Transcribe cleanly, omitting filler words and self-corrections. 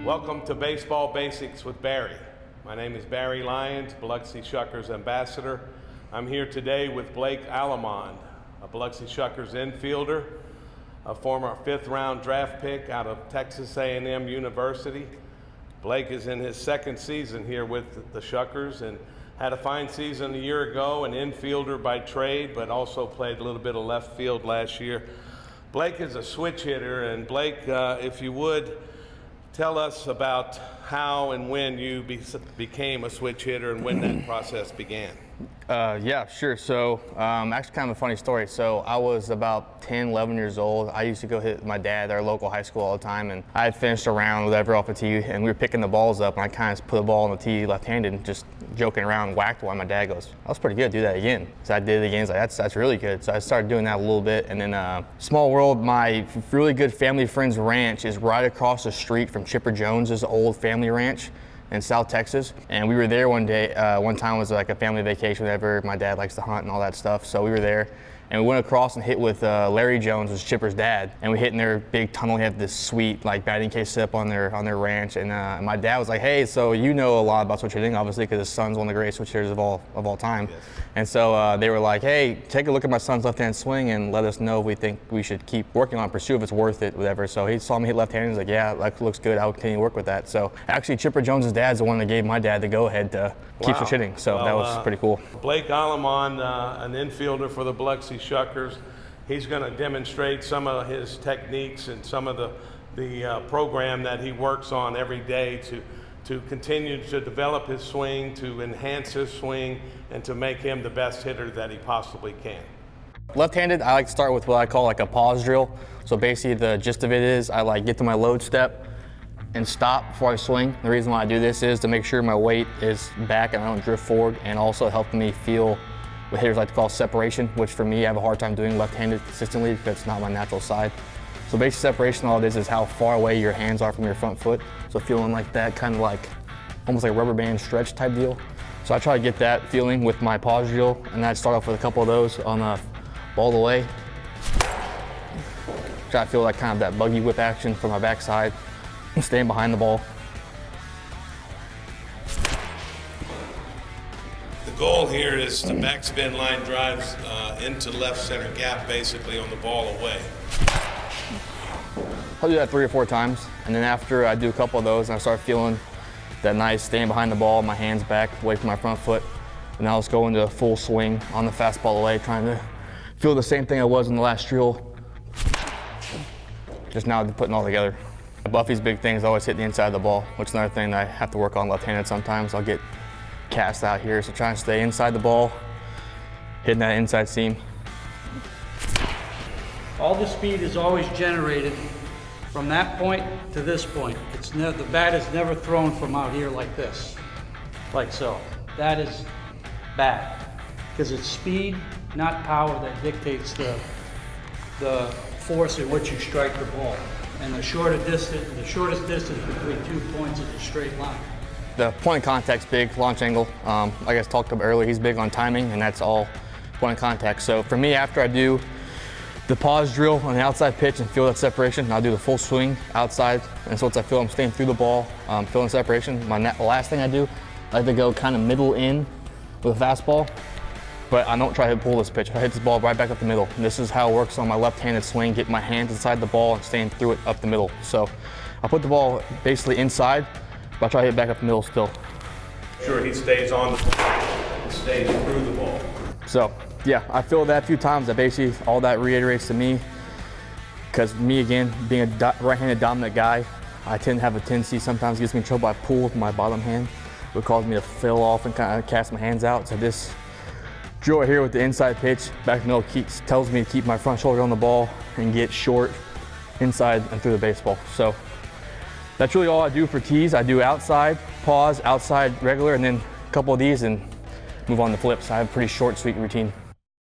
Welcome to Baseball Basics with Barry. My name is Barry Lyons, Biloxi Shuckers Ambassador. I'm here today with Blake Allemand, a Biloxi Shuckers infielder, a former 5th round draft pick out of Texas A&M University. Blake is in his 2nd season here with the Shuckers and had a fine season a year ago, an infielder by trade, but also played a little bit of left field last year. Blake is a switch hitter, and Blake, if you would, tell us about how and when you became a switch hitter and when that process began. Yeah, sure. So actually kind of a funny story. So I was about 10, 11 years old. I used to go hit my dad at our local high school all the time, and I had finished a round, whatever, off the tee, and we were picking the balls up, and I kind of put the ball on the tee left-handed and just joking around, whacked one. My dad goes, "That was pretty good, do that again." So I did it again. He's like, that's really good. So I started doing that a little bit, and then small world, my really good family friend's ranch is right across the street from Chipper Jones's old family ranch in South Texas. And we were there one day, one time it was like a family vacation, whatever. My dad likes to hunt and all that stuff. So we were there and we went across and hit with Larry Jones, was Chipper's dad. And we hit in their big tunnel. He had this sweet like batting case set up on their ranch. And my dad was like, "Hey, so you know a lot about switch hitting, obviously, because his son's one of the greatest switch hitters of all time." Yes. And so they were like, "Hey, take a look at my son's left-hand swing and let us know if we think we should keep working on it, pursue if it's worth it, whatever." So he saw me hit left-handed. He's like, "Yeah, that looks good. I'll continue to work with that." So actually, Chipper Jones's dad's the one that gave my dad the go-ahead to keep switch hitting. So that was pretty cool. Blake Allemand, an infielder for the Biloxi Shuckers. He's going to demonstrate some of his techniques and some of the program that he works on every day to continue to develop his swing, to enhance his swing, and to make him the best hitter that he possibly can. Left-handed, I like to start with what I call like a pause drill. So basically the gist of it is I like get to my load step and stop before I swing. The reason why I do this is to make sure my weight is back and I don't drift forward, and also helping me feel what hitters like to call separation, which for me I have a hard time doing left-handed consistently because it's not my natural side. So basic separation, all it is how far away your hands are from your front foot. So feeling like that, kind of like almost like a rubber band stretch type deal. So I try to get that feeling with my pause drill, and I start off with a couple of those on ball away. Try to feel like kind of that buggy whip action from my backside, staying behind the ball. The goal here is to backspin line drives into left center gap, basically on the ball away. I'll do that 3 or 4 times, and then after I do a couple of those and I start feeling that nice staying behind the ball, my hands back away from my front foot, and I'll just go into a full swing on the fastball away, trying to feel the same thing I was in the last drill, just now putting it all together. Buffy's big thing is always hit the inside of the ball, which is another thing that I have to work on left-handed sometimes. I'll get cast out here, so trying to stay inside the ball, hitting that inside seam. All the speed is always generated from that point to this point. The bat is never thrown from out here like this, like so. That is bad, because it's speed, not power, that dictates the force at which you strike the ball. And the shortest distance between 2 points is a straight line. The point of contact's big, launch angle. Like I talked about earlier, he's big on timing, and that's all point of contact. So for me, after I do the pause drill on the outside pitch and feel that separation, I'll do the full swing outside. And so once I feel I'm staying through the ball, feeling separation, the last thing I do, I like to go kind of middle in with a fastball, but I don't try to pull this pitch. I hit this ball right back up the middle. And this is how it works on my left-handed swing, get my hands inside the ball and staying through it up the middle. So I put the ball basically inside, but I try to hit back up the middle still. Sure, he stays on the ball and stays through the ball. So yeah, I feel that a few times. That basically all that reiterates to me, because me again, being a right-handed dominant guy, I tend to have a tendency sometimes gets me in trouble. I pull with my bottom hand, which causes me to fill off and kind of cast my hands out. So this drill right here with the inside pitch, back middle, tells me to keep my front shoulder on the ball and get short inside and through the baseball. So that's really all I do for tees. I do outside, pause, outside regular, and then a couple of these and move on to flips. I have a pretty short, sweet routine.